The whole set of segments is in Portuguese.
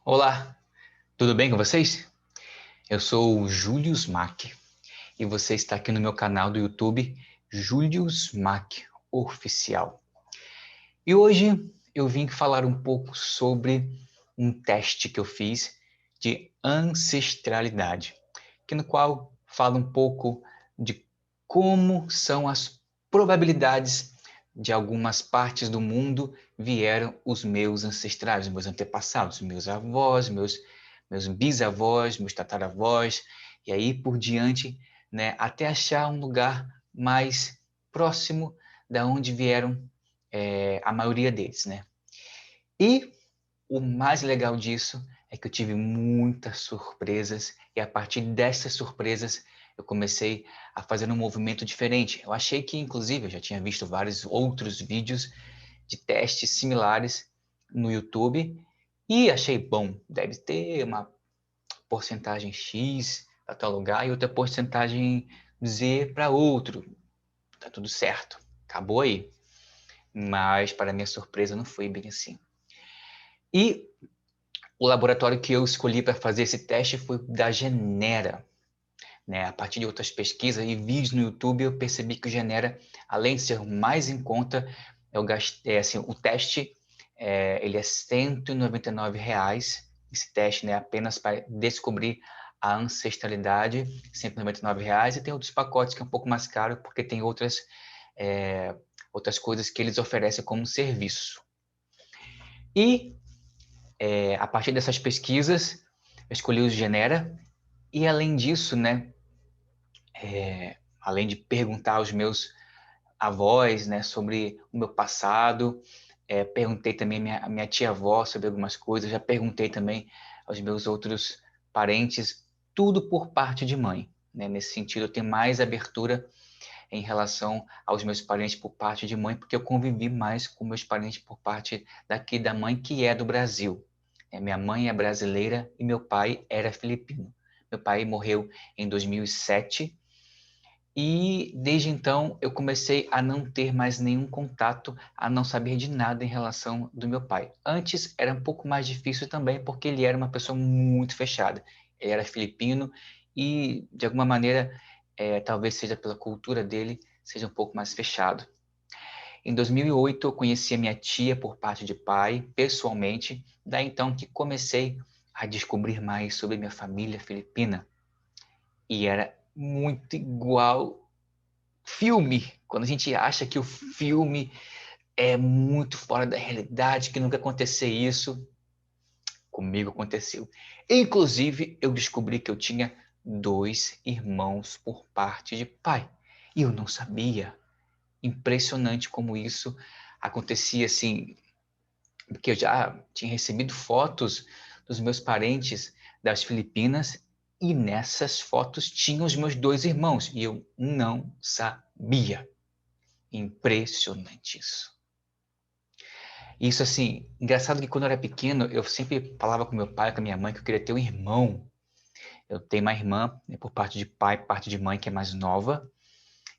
Olá, tudo bem com vocês? Eu sou o Julius Mack e você está aqui no meu canal do YouTube Julius Mack Oficial. E hoje eu vim falar um pouco sobre um teste que eu fiz de ancestralidade, no qual fala um pouco de como são as probabilidades de algumas partes do mundo vieram os meus ancestrais, os meus antepassados, meus avós, meus bisavós, meus tataravós, e aí por diante, né, até achar um lugar mais próximo da onde vieram a maioria deles, né? E o mais legal disso é que eu tive muitas surpresas e a partir dessas surpresas eu comecei a fazer um movimento diferente. Eu achei que, inclusive, eu já tinha visto vários outros vídeos de testes similares no YouTube e achei, bom, deve ter uma porcentagem X para tal lugar e outra porcentagem Z para outro. Tá tudo certo. Acabou aí. Mas, para minha surpresa, não foi bem assim. E o laboratório que eu escolhi para fazer esse teste foi da Genera, né? A partir de outras pesquisas e vídeos no YouTube, eu percebi que o Genera, além de ser o mais em conta, assim, o teste ele é R$ 199. Esse teste, né, apenas para descobrir a ancestralidade, R$ 199. E tem outros pacotes que é um pouco mais caro, porque tem outras coisas que eles oferecem como serviço. E a partir dessas pesquisas, eu escolhi o Genera. E além disso, né, além de perguntar aos meus avós, né, sobre o meu passado, perguntei também à minha tia-avó sobre algumas coisas, já perguntei também aos meus outros parentes, tudo por parte de mãe. Né? Nesse sentido, eu tenho mais abertura em relação aos meus parentes por parte de mãe, porque eu convivi mais com meus parentes por parte daqui da mãe, que é do Brasil. Minha mãe é brasileira e meu pai era filipino. Meu pai morreu em 2007 e desde então eu comecei a não ter mais nenhum contato, a não saber de nada em relação do meu pai. Antes era um pouco mais difícil também, porque ele era uma pessoa muito fechada. Ele era filipino e, de alguma maneira, talvez seja pela cultura dele, seja um pouco mais fechado. Em 2008 eu conheci a minha tia por parte de pai, pessoalmente, daí então que comecei a descobrir mais sobre minha família filipina. E era muito igual filme, quando a gente acha que o filme é muito fora da realidade, que nunca aconteceu isso, comigo aconteceu. Inclusive, eu descobri que eu tinha dois irmãos por parte de pai. E eu não sabia. Impressionante como isso acontecia assim, porque eu já tinha recebido fotos dos meus parentes das Filipinas e nessas fotos tinham os meus dois irmãos e eu não sabia. Impressionante isso. Isso assim, engraçado que quando eu era pequeno, eu sempre falava com meu pai, com a minha mãe, que eu queria ter um irmão. Eu tenho uma irmã, né, por parte de pai, por parte de mãe, que é mais nova.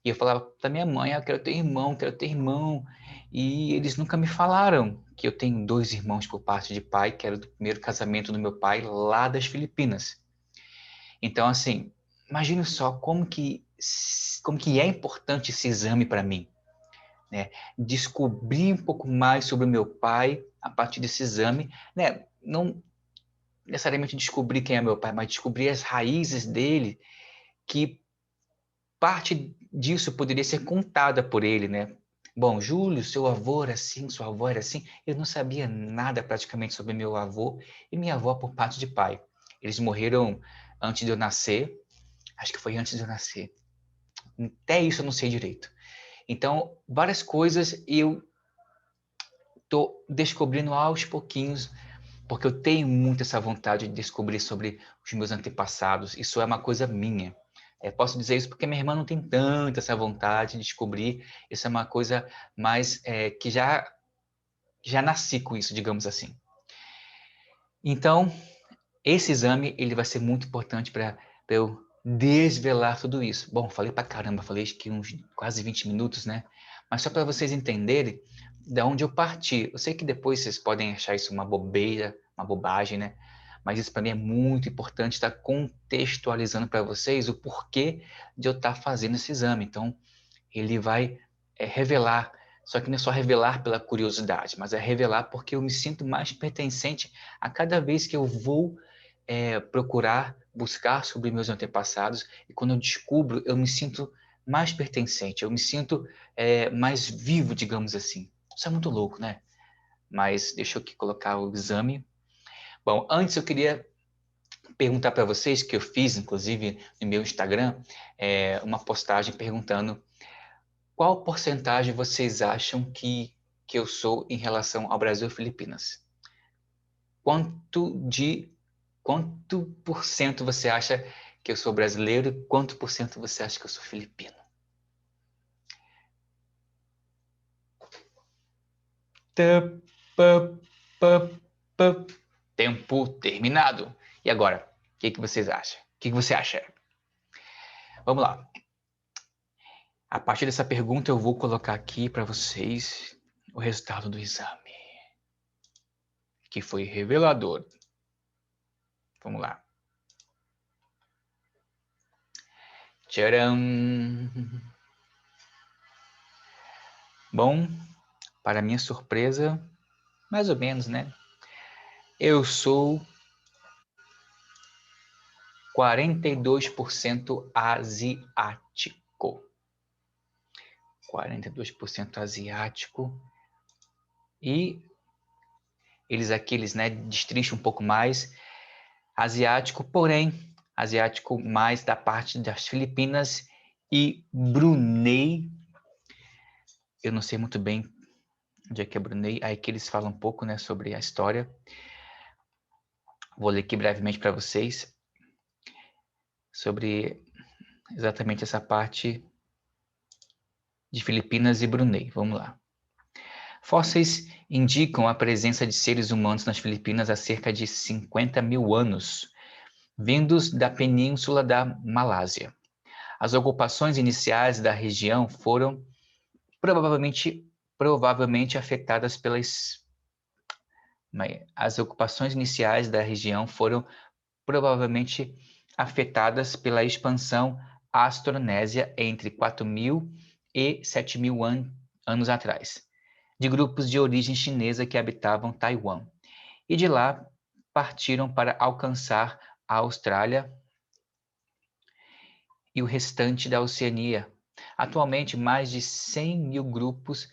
E eu falava da minha mãe, eu quero ter irmão, quero ter irmão. E eles nunca me falaram que eu tenho dois irmãos por parte de pai, que era do primeiro casamento do meu pai lá das Filipinas. Então, assim, imagine só como que é importante esse exame para mim. Né? Descobrir um pouco mais sobre o meu pai a partir desse exame, né? Não necessariamente descobrir quem é meu pai, mas descobrir as raízes dele, que parte disso poderia ser contada por ele, né? Bom, Júlio, seu avô era assim, sua avó era assim. Eu não sabia nada praticamente sobre meu avô e minha avó por parte de pai. Eles morreram antes de eu nascer, acho que foi antes de eu nascer. Até isso eu não sei direito. Então, várias coisas eu estou descobrindo aos pouquinhos, porque eu tenho muito essa vontade de descobrir sobre os meus antepassados. Isso é uma coisa minha. Posso dizer isso porque minha irmã não tem tanta essa vontade de descobrir. Isso é uma coisa mais que já nasci com isso, digamos assim. Então, esse exame ele vai ser muito importante para eu desvelar tudo isso. Bom, falei pra caramba, falei acho que uns quase 20 minutos, né? Mas só para vocês entenderem de onde eu parti. Eu sei que depois vocês podem achar isso uma bobeira, uma bobagem, né? Mas isso para mim é muito importante estar contextualizando para vocês o porquê de eu estar fazendo esse exame. Então, ele vai revelar, só que não é só revelar pela curiosidade, mas é revelar porque eu me sinto mais pertencente a cada vez que eu vou procurar, buscar sobre meus antepassados, e quando eu descubro, eu me sinto mais pertencente, eu me sinto mais vivo, digamos assim. Isso é muito louco, né? Mas deixa eu aqui colocar o exame. Bom, antes eu queria perguntar para vocês, que eu fiz, inclusive, no meu Instagram, uma postagem perguntando qual porcentagem vocês acham que eu sou em relação ao Brasil e Filipinas? Quanto por cento você acha que eu sou brasileiro e quanto por cento você acha que eu sou filipino? Tã, pã, pã, pã. Tempo terminado. E agora, o que vocês acham? O que você acha? Vamos lá. A partir dessa pergunta, eu vou colocar aqui para vocês o resultado do exame, que foi revelador. Vamos lá. Tcharam! Bom, para minha surpresa, mais ou menos, né? Eu sou 42% asiático. 42% asiático. E eles, né, destrincham um pouco mais asiático, porém, asiático mais da parte das Filipinas e Brunei. Eu não sei muito bem onde é que é Brunei, aí que eles falam um pouco, né, sobre a história. Vou ler aqui brevemente para vocês sobre exatamente essa parte de Filipinas e Brunei. Vamos lá. Fósseis indicam a presença de seres humanos nas Filipinas há cerca de 50 mil anos, vindos da península da Malásia. As ocupações iniciais da região foram provavelmente afetadas as ocupações iniciais da região foram provavelmente afetadas pela expansão austronésia entre 4.000 e 7.000 anos atrás, de grupos de origem chinesa que habitavam Taiwan, e de lá partiram para alcançar a Austrália e o restante da Oceania. Atualmente, mais de 100 mil grupos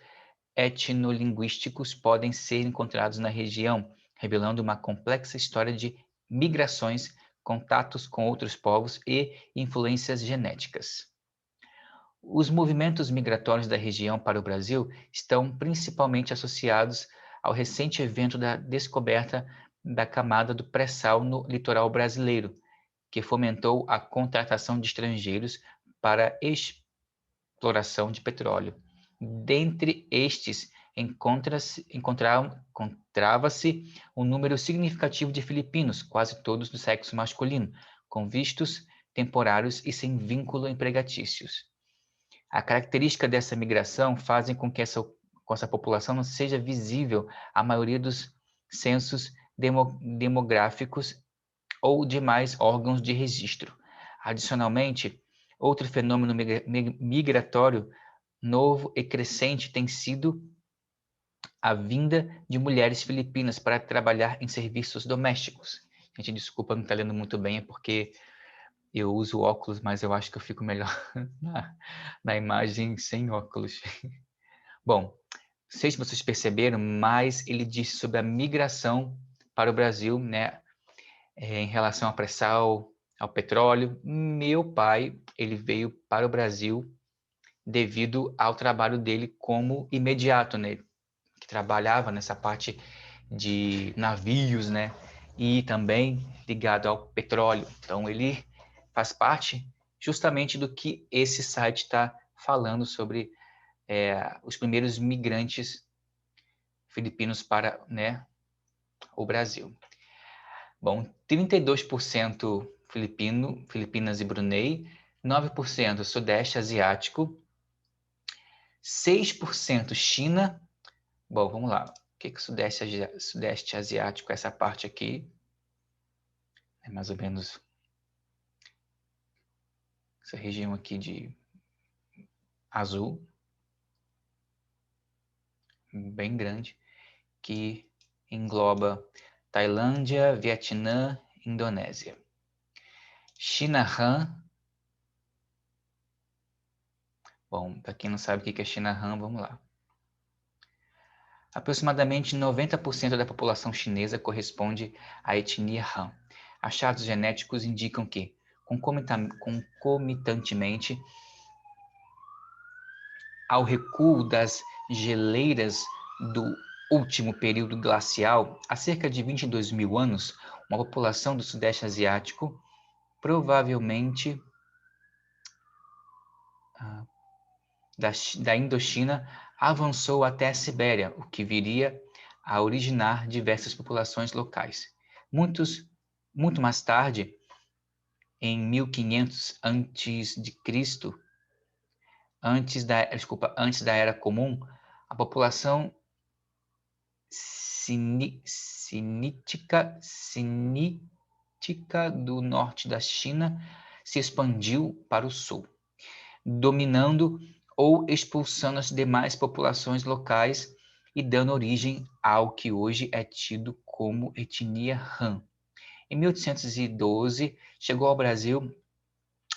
etnolinguísticos podem ser encontrados na região, revelando uma complexa história de migrações, contatos com outros povos e influências genéticas. Os movimentos migratórios da região para o Brasil estão principalmente associados ao recente evento da descoberta da camada do pré-sal no litoral brasileiro, que fomentou a contratação de estrangeiros para exploração de petróleo. Dentre estes, encontrava-se um número significativo de filipinos, quase todos do sexo masculino, com vistos temporários e sem vínculo empregatícios. A característica dessa migração fazem com que essa população não seja visível à maioria dos censos demográficos ou demais órgãos de registro. Adicionalmente, outro fenômeno migratório novo e crescente tem sido a vinda de mulheres filipinas para trabalhar em serviços domésticos. Gente, desculpa, não está lendo muito bem, é porque eu uso óculos, mas eu acho que eu fico melhor na imagem sem óculos. Bom, não sei se vocês perceberam, mas ele disse sobre a migração para o Brasil, né, em relação ao pré-sal, ao petróleo. Meu pai, ele veio para o Brasil devido ao trabalho dele como imediato, né, que trabalhava nessa parte de navios, né, e também ligado ao petróleo. Então ele faz parte justamente do que esse site está falando sobre os primeiros migrantes filipinos para, né, o Brasil. Bom, 32% Filipinas e Brunei, 9% Sudeste Asiático, 6% China. Bom, vamos lá. que o Sudeste Asiático é essa parte aqui? É mais ou menos essa região aqui de azul, bem grande, que engloba Tailândia, Vietnã, Indonésia. China Han. Bom, para quem não sabe o que é China Han, vamos lá. Aproximadamente 90% da população chinesa corresponde à etnia Han. Achados genéticos indicam que, concomitantemente ao recuo das geleiras do último período glacial, há cerca de 22 mil anos, uma população do Sudeste Asiático, provavelmente da Indochina, avançou até a Sibéria, o que viria a originar diversas populações locais. Muito mais tarde, em 1500 a.C., antes da Era Comum, a população sinítica do norte da China se expandiu para o sul, dominando ou expulsando as demais populações locais e dando origem ao que hoje é tido como etnia Han. Em 1812, chegou ao Brasil o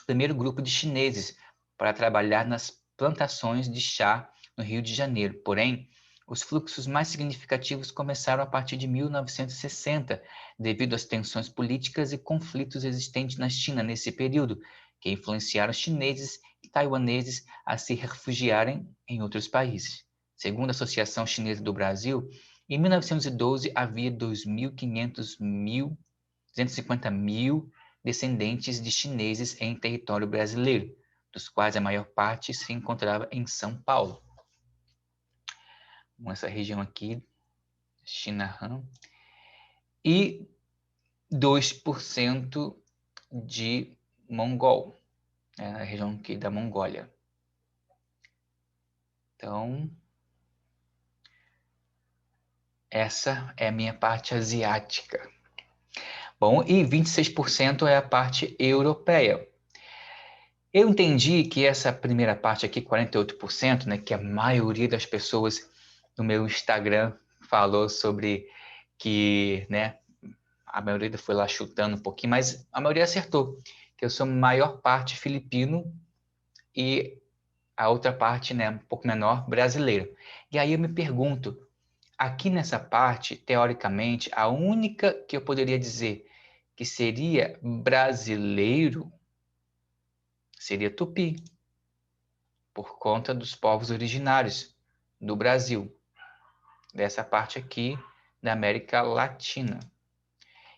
primeiro grupo de chineses para trabalhar nas plantações de chá no Rio de Janeiro. Porém, os fluxos mais significativos começaram a partir de 1960, devido às tensões políticas e conflitos existentes na China nesse período, que influenciaram os chineses e taiwaneses a se refugiarem em outros países. Segundo a Associação Chinesa do Brasil, em 1912 havia 250 mil descendentes de chineses em território brasileiro, dos quais a maior parte se encontrava em São Paulo. Essa região aqui, China Han, e 2% de mongol, a região aqui da Mongólia. Então, essa é a minha parte asiática. Bom, e 26% é a parte europeia. Eu entendi que essa primeira parte aqui, 48%, né, que a maioria das pessoas no meu Instagram falou sobre que, né, a maioria foi lá chutando um pouquinho, mas a maioria acertou, que eu sou maior parte filipino e a outra parte, né, um pouco menor, brasileiro. E aí eu me pergunto, aqui nessa parte, teoricamente, a única que eu poderia dizer que seria brasileiro seria Tupi, por conta dos povos originários do Brasil, dessa parte aqui da América Latina.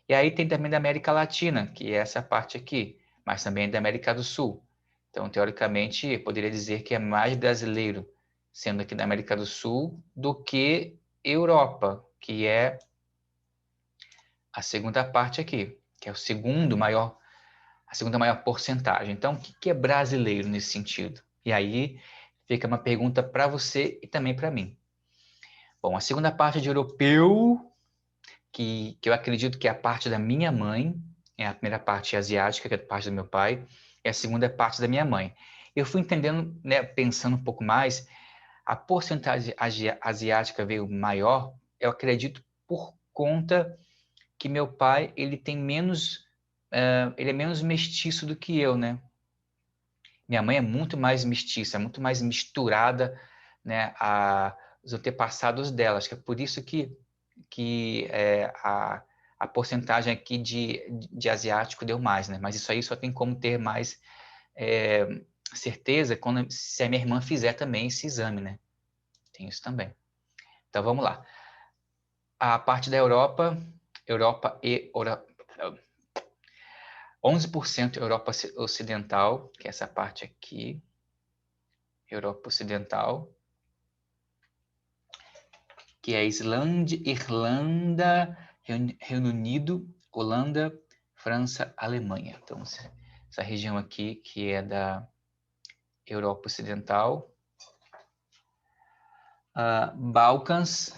E aí tem também da América Latina, que é essa parte aqui, mas também da América do Sul. Então, teoricamente, eu poderia dizer que é mais brasileiro, sendo aqui da América do Sul, do que Europa, que é a segunda parte aqui, que é a segunda maior porcentagem. Então, o que é brasileiro nesse sentido? E aí fica uma pergunta para você e também para mim. Bom, a segunda parte de europeu, que eu acredito que é a parte da minha mãe, é a primeira parte asiática, que é a parte do meu pai, e a segunda é a parte da minha mãe. Eu fui entendendo, né, pensando um pouco mais, a porcentagem asiática veio maior, eu acredito, por conta que meu pai, ele tem menos, ele é menos mestiço do que eu, né? Minha mãe é muito mais mestiça, muito mais misturada, né, os antepassados dela. Acho que é por isso que a porcentagem aqui de asiático deu mais, né? Mas isso aí só tem como ter mais é, certeza se a minha irmã fizer também esse exame, né? Tem isso também. Então vamos lá. A parte da Europa, 11% Europa Ocidental, que é essa parte aqui, Europa Ocidental, que é Islândia, Irlanda, Reino Unido, Holanda, França, Alemanha. Então, essa região aqui, que é da Europa Ocidental. Balcãs,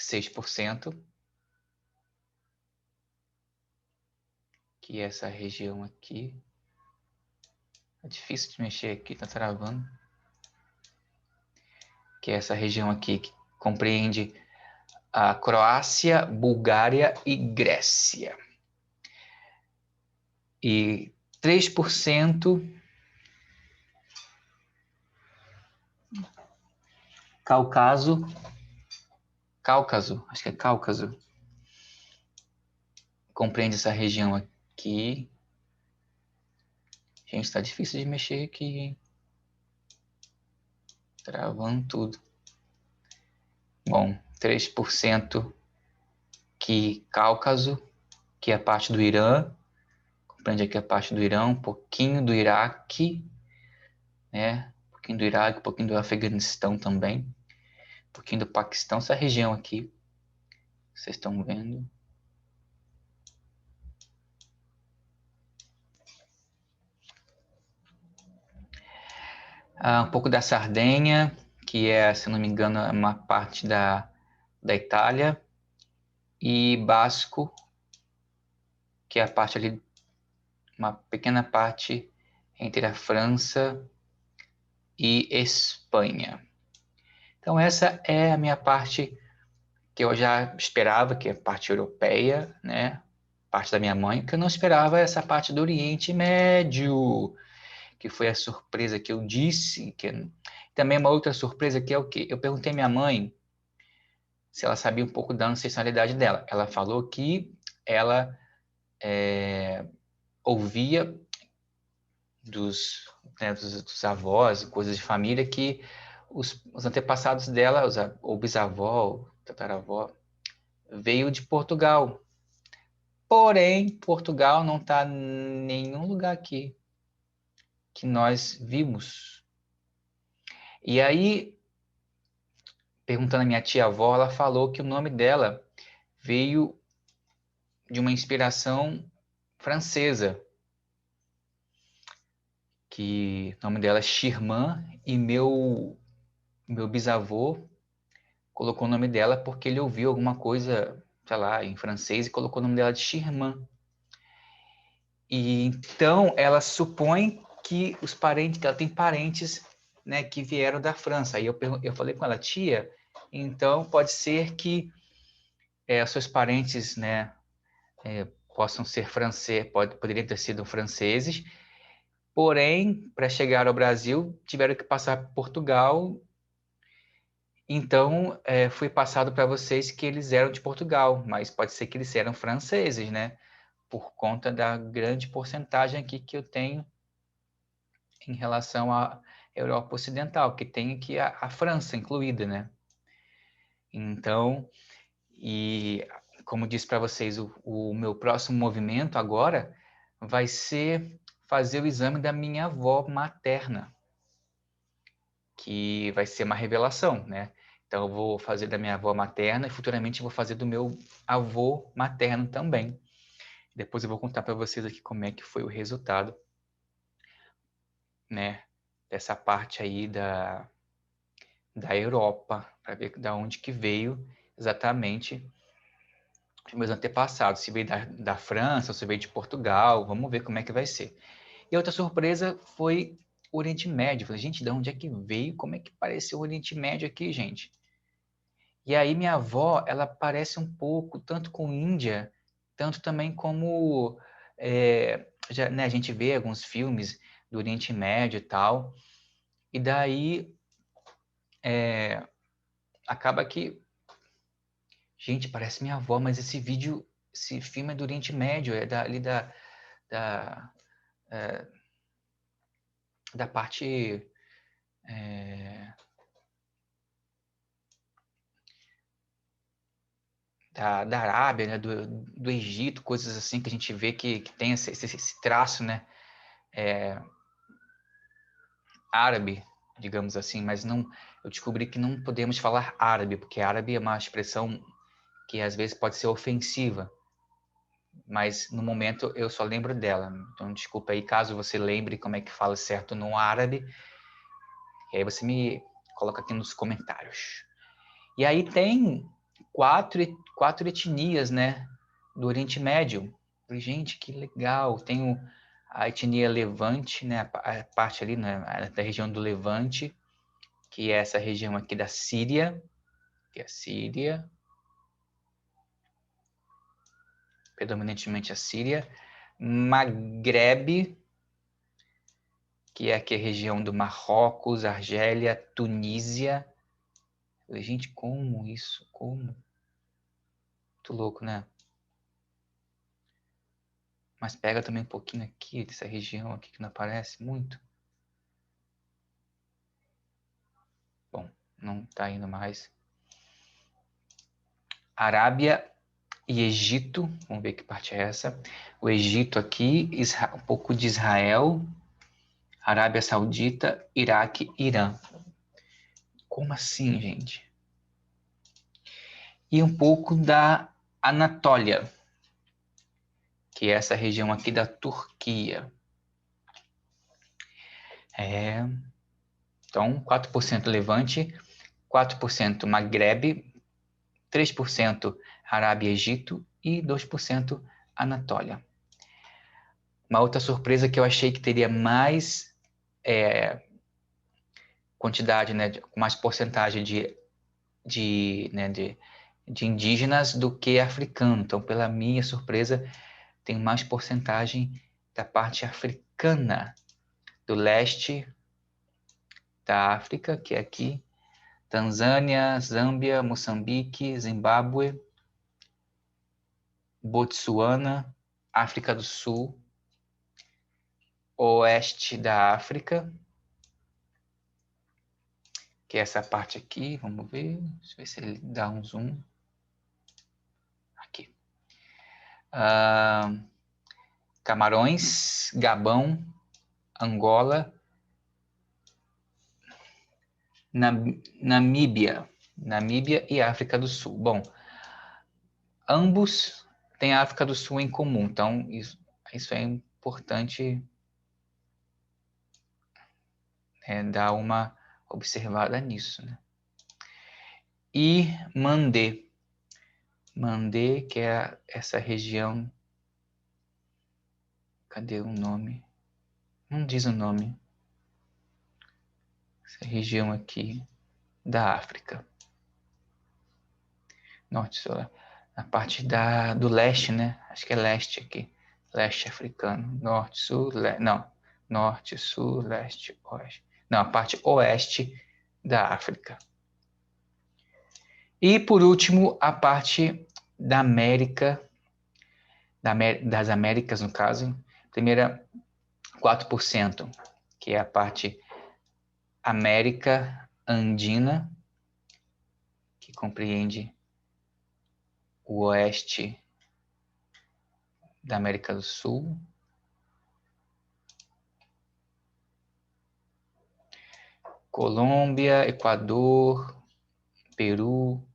6%, que é essa região aqui. É difícil de mexer aqui, tá travando. Que é essa região aqui, que compreende a Croácia, Bulgária e Grécia. E 3% Cáucaso, acho que é Cáucaso, compreende essa região aqui. Gente, tá difícil de mexer aqui, hein? Travando tudo. Bom, 3% que Cáucaso, que é a parte do Irã, compreende aqui a parte do Irã, um pouquinho do Iraque, né? Um pouquinho do Iraque, um pouquinho do Afeganistão também, um pouquinho do Paquistão, essa região aqui, vocês estão vendo. Um pouco da Sardenha, que é, se não me engano, uma parte da Itália, e Basco, que é a parte ali, uma pequena parte entre a França e Espanha. Então essa é a minha parte que eu já esperava, que é a parte europeia, né? Parte da minha mãe, que eu não esperava essa parte do Oriente Médio, que foi a surpresa que eu disse. Também uma outra surpresa que é o quê? Eu perguntei à minha mãe se ela sabia um pouco da ancestralidade dela. Ela falou que ela ouvia dos avós, coisas de família, que os antepassados dela, ou bisavó, ou tataravó, veio de Portugal. Porém, Portugal não está em nenhum lugar aqui que nós vimos. E aí, perguntando à minha tia-avó, ela falou que o nome dela veio de uma inspiração francesa, que o nome dela é Xirmã, e meu bisavô colocou o nome dela porque ele ouviu alguma coisa, sei lá, em francês e colocou o nome dela de Xirmã. E então ela supõe que os parentes, que ela tem parentes, né, que vieram da França. Aí eu falei com ela, tia, então pode ser que os seus parentes, né, possam ser poderiam ter sido franceses, porém, para chegar ao Brasil, tiveram que passar por Portugal. Então, foi passado para vocês que eles eram de Portugal, mas pode ser que eles eram franceses, né? Por conta da grande porcentagem aqui que eu tenho em relação à Europa Ocidental, que tem aqui a França incluída, né? Então, e como disse para vocês, o meu próximo movimento agora vai ser fazer o exame da minha avó materna, que vai ser uma revelação, né? Então, eu vou fazer da minha avó materna e futuramente vou fazer do meu avô materno também. Depois eu vou contar para vocês aqui como é que foi o resultado, né? Dessa parte aí da Europa, para ver da onde que veio exatamente os meus antepassados. Se veio da França, ou se veio de Portugal, vamos ver como é que vai ser. E outra surpresa foi o Oriente Médio. Eu falei, gente, de onde é que veio? Como é que pareceu o Oriente Médio aqui, gente? E aí minha avó, ela parece um pouco, tanto com Índia, tanto também como né, a gente vê alguns filmes do Oriente Médio e tal, e daí acaba que, gente, parece minha avó, mas esse filme é do Oriente Médio, é ali da, é, da parte da Arábia, né, do Egito, coisas assim que a gente vê que tem esse traço, né, árabe, digamos assim, mas não, eu descobri que não podemos falar árabe, porque árabe é uma expressão que às vezes pode ser ofensiva, mas no momento eu só lembro dela. Então, desculpa aí caso você lembre como é que fala certo no árabe, e aí você me coloca aqui nos comentários. E aí tem quatro etnias, né, do Oriente Médio. Falei, gente, que legal. Tem a etnia Levante, né, a parte ali, né, da região do Levante, que é essa região aqui da Síria, que é a Síria, predominantemente a Síria. Maghreb, que é aqui a região do Marrocos, Argélia, Tunísia. Falei, gente, como isso? Como? Muito louco, né? Mas pega também um pouquinho aqui, dessa região aqui que não aparece muito. Bom, não tá indo mais. Arábia e Egito, vamos ver que parte é essa. O Egito aqui, um pouco de Israel, Arábia Saudita, Iraque, Irã. Como assim, gente? E um pouco da Anatólia, que é essa região aqui da Turquia. Então, 4% Levante, 4% Maghreb, 3% Arábia e Egito e 2% Anatólia. Uma outra surpresa que eu achei que teria mais quantidade, né, mais porcentagem de indígenas do que africano. Então, pela minha surpresa, tem mais porcentagem da parte africana, do leste da África, que é aqui, Tanzânia, Zâmbia, Moçambique, Zimbábue, Botsuana, África do Sul, oeste da África, que é essa parte aqui, vamos ver, deixa eu ver se ele dá um zoom. Aqui. Camarões, Gabão, Angola, Namíbia e África do Sul. Bom, ambos têm a África do Sul em comum, então isso é importante dar uma observada nisso, né? E Mandé, que é essa região. Cadê o nome? Não diz o nome. Essa região aqui da África. Norte, na parte do leste, né? Acho que é leste aqui. Leste africano. Norte, sul, não. Norte, sul, leste, oeste. Não, a parte oeste da África. E, por último, a parte da América, das Américas, no caso. Primeira, 4%, que é a parte América Andina, que compreende o oeste da América do Sul, Colômbia, Equador, Peru,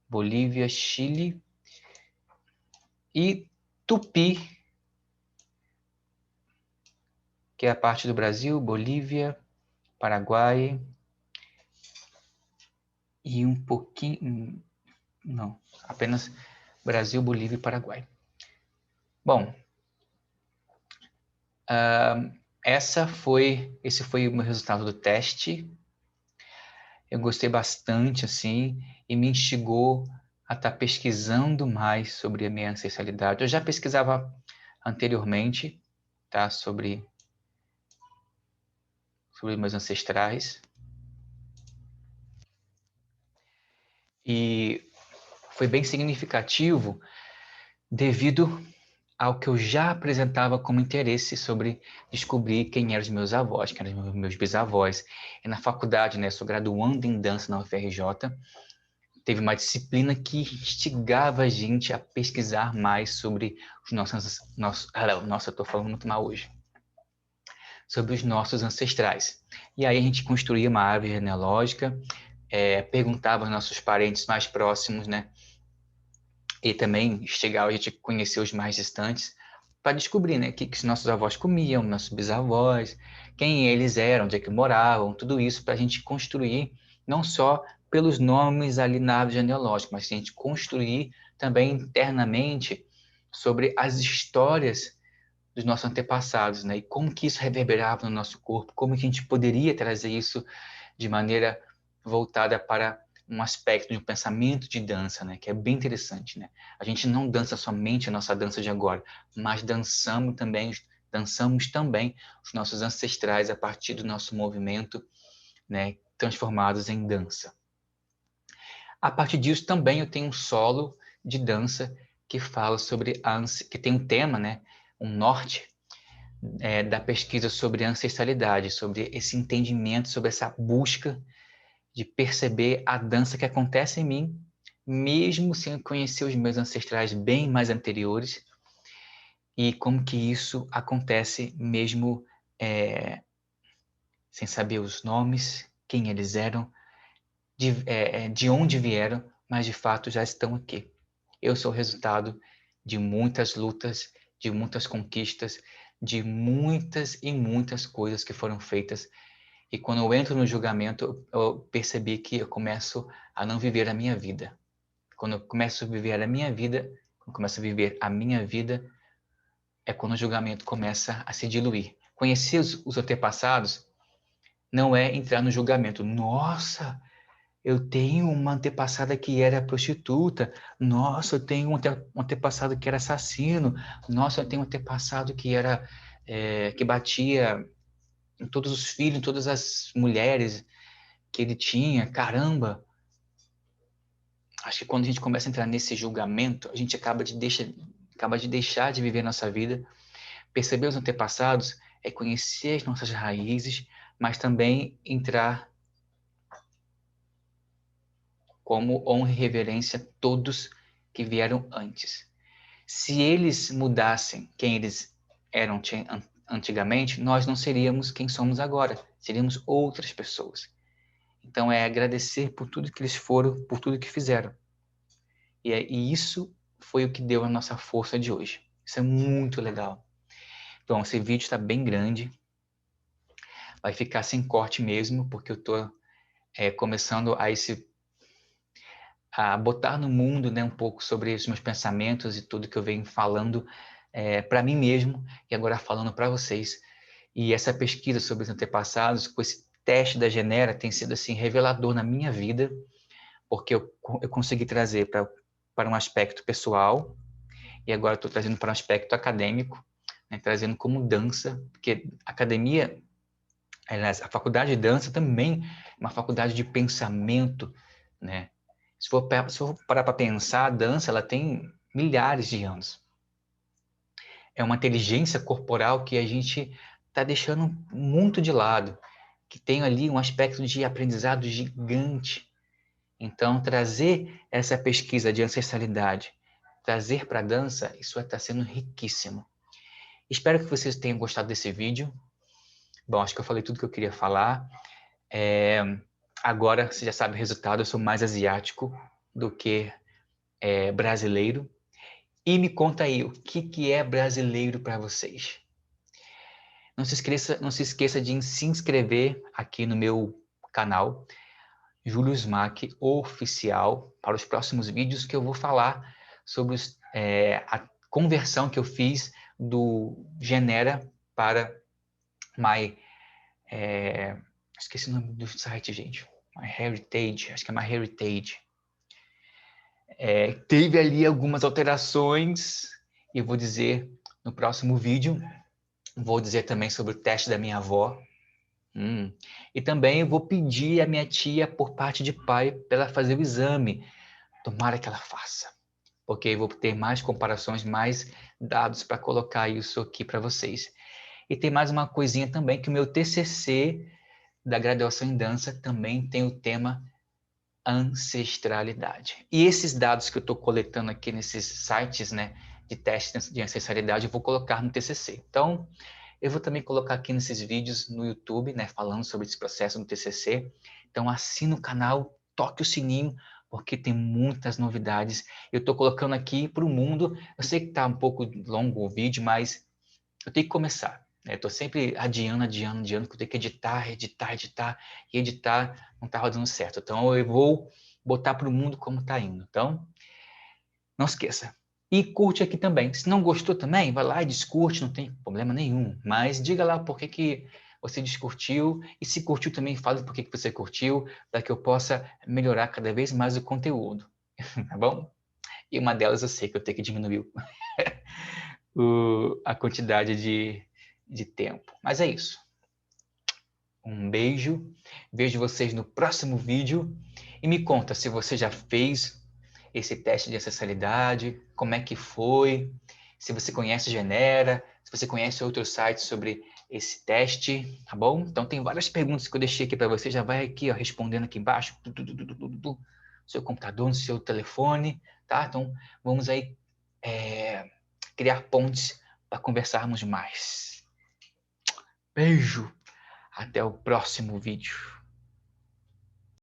Bolívia, Chile e Tupi, que é a parte do Brasil, Bolívia, Paraguai e um pouquinho, não, apenas Brasil, Bolívia e Paraguai. Bom, esse foi o meu resultado do teste. Eu gostei bastante, assim, e me instigou a estar pesquisando mais sobre a minha ancestralidade. Eu já pesquisava anteriormente, tá, sobre meus ancestrais. E foi bem significativo devido ao que eu já apresentava como interesse sobre descobrir quem eram os meus avós, quem eram os meus bisavós. E na faculdade, né, sou graduando em dança na UFRJ, teve uma disciplina que instigava a gente a pesquisar mais sobre os nossos nossa, eu estou falando muito mal hoje. Sobre os nossos ancestrais. E aí a gente construía uma árvore genealógica, perguntava aos nossos parentes mais próximos, né? E também instigava a gente a conhecer os mais distantes, para descobrir, né, o que os nossos avós comiam, nossos bisavós, quem eles eram, onde é que moravam, tudo isso para a gente construir não só pelos nomes ali na árvore genealógica, mas se a gente construir também internamente sobre as histórias dos nossos antepassados, né? E como que isso reverberava no nosso corpo, como que a gente poderia trazer isso de maneira voltada para um aspecto de um pensamento de dança, né? Que é bem interessante, né? A gente não dança somente a nossa dança de agora, mas dançamos também os nossos ancestrais a partir do nosso movimento, né? Transformados em dança. A partir disso também eu tenho um solo de dança que fala sobre que tem um tema, né? Um norte da pesquisa sobre ancestralidade, sobre esse entendimento, sobre essa busca de perceber a dança que acontece em mim, mesmo sem conhecer os meus ancestrais bem mais anteriores, e como que isso acontece mesmo sem saber os nomes, quem eles eram, de onde vieram, mas de fato já estão aqui. Eu sou o resultado de muitas lutas, de muitas conquistas, de muitas e muitas coisas que foram feitas. E quando eu entro no julgamento, eu percebi que eu começo a não viver a minha vida. Quando eu começo a viver a minha vida, quando eu começo a viver a minha vida, é quando o julgamento começa a se diluir. Conhecer os antepassados não é entrar no julgamento. Nossa, eu tenho uma antepassada que era prostituta. Nossa, eu tenho um antepassado que era assassino. Nossa, eu tenho um antepassado que era que batia em todos os filhos, em todas as mulheres que ele tinha. Caramba! Acho que quando a gente começa a entrar nesse julgamento, a gente acaba de deixar de viver a nossa vida. Perceber os antepassados é conhecer as nossas raízes, mas também entrar como honra e reverência a todos que vieram antes. Se eles mudassem quem eles eram antigamente, nós não seríamos quem somos agora, seríamos outras pessoas. Então é agradecer por tudo que eles foram, por tudo que fizeram. E isso foi o que deu a nossa força de hoje. Isso é muito legal. Então, esse vídeo está bem grande, vai ficar sem corte mesmo, porque eu estou começando a botar no mundo, né, um pouco sobre os meus pensamentos e tudo que eu venho falando para mim mesmo e agora falando para vocês. E essa pesquisa sobre os antepassados, com esse teste da Genera, tem sido assim revelador na minha vida, porque eu consegui trazer para um aspecto pessoal e agora estou trazendo para um aspecto acadêmico, né, trazendo como dança, porque academia, aliás, a faculdade de dança também é uma faculdade de pensamento, né? Se for parar para pensar, a dança ela tem milhares de anos. É uma inteligência corporal que a gente está deixando muito de lado, que tem ali um aspecto de aprendizado gigante. Então, trazer essa pesquisa de ancestralidade, trazer para a dança, isso está sendo riquíssimo. Espero que vocês tenham gostado desse vídeo. Bom, acho que eu falei tudo que eu queria falar. Agora, você já sabe o resultado, eu sou mais asiático do que brasileiro. E me conta aí, o que é brasileiro para vocês? Não se esqueça de se inscrever aqui no meu canal, Júlio Smack Oficial, para os próximos vídeos que eu vou falar sobre a conversão que eu fiz do Genera para esqueci o nome do site, gente. MyHeritage, acho que é MyHeritage. Teve ali algumas alterações e vou dizer no próximo vídeo. Vou dizer também sobre o teste da minha avó. E também vou pedir à minha tia, por parte de pai, para ela fazer o exame. Tomara que ela faça. Porque eu vou ter mais comparações, mais dados para colocar isso aqui para vocês. E tem mais uma coisinha também, que o meu TCC da graduação em dança também tem o tema ancestralidade. E esses dados que eu estou coletando aqui nesses sites, né, de testes de ancestralidade, eu vou colocar no TCC. Então, eu vou também colocar aqui nesses vídeos no YouTube, né, falando sobre esse processo do TCC. Então, assina o canal, toque o sininho, porque tem muitas novidades. Eu estou colocando aqui para o mundo. Eu sei que está um pouco longo o vídeo, mas eu tenho que começar. né? Eu tô sempre adiando, que eu tenho que e editar não tá dando certo. Então eu vou botar para o mundo como tá indo. Então, não esqueça. E curte aqui também. Se não gostou também, vai lá e descurte, não tem problema nenhum. Mas diga lá por que você descurtiu. E se curtiu também, fala por que você curtiu, para que eu possa melhorar cada vez mais o conteúdo. Tá bom? E uma delas eu sei que eu tenho que diminuir a quantidade de tempo. Mas é isso. Um beijo. Vejo vocês no próximo vídeo. E me conta se você já fez esse teste de acessibilidade, como é que foi, se você conhece Genera, se você conhece outros sites sobre esse teste, tá bom? Então tem várias perguntas que eu deixei aqui para você, já vai aqui, ó, respondendo aqui embaixo, no seu computador, no seu telefone, tá? Então vamos aí criar pontes para conversarmos mais. Beijo, até o próximo vídeo.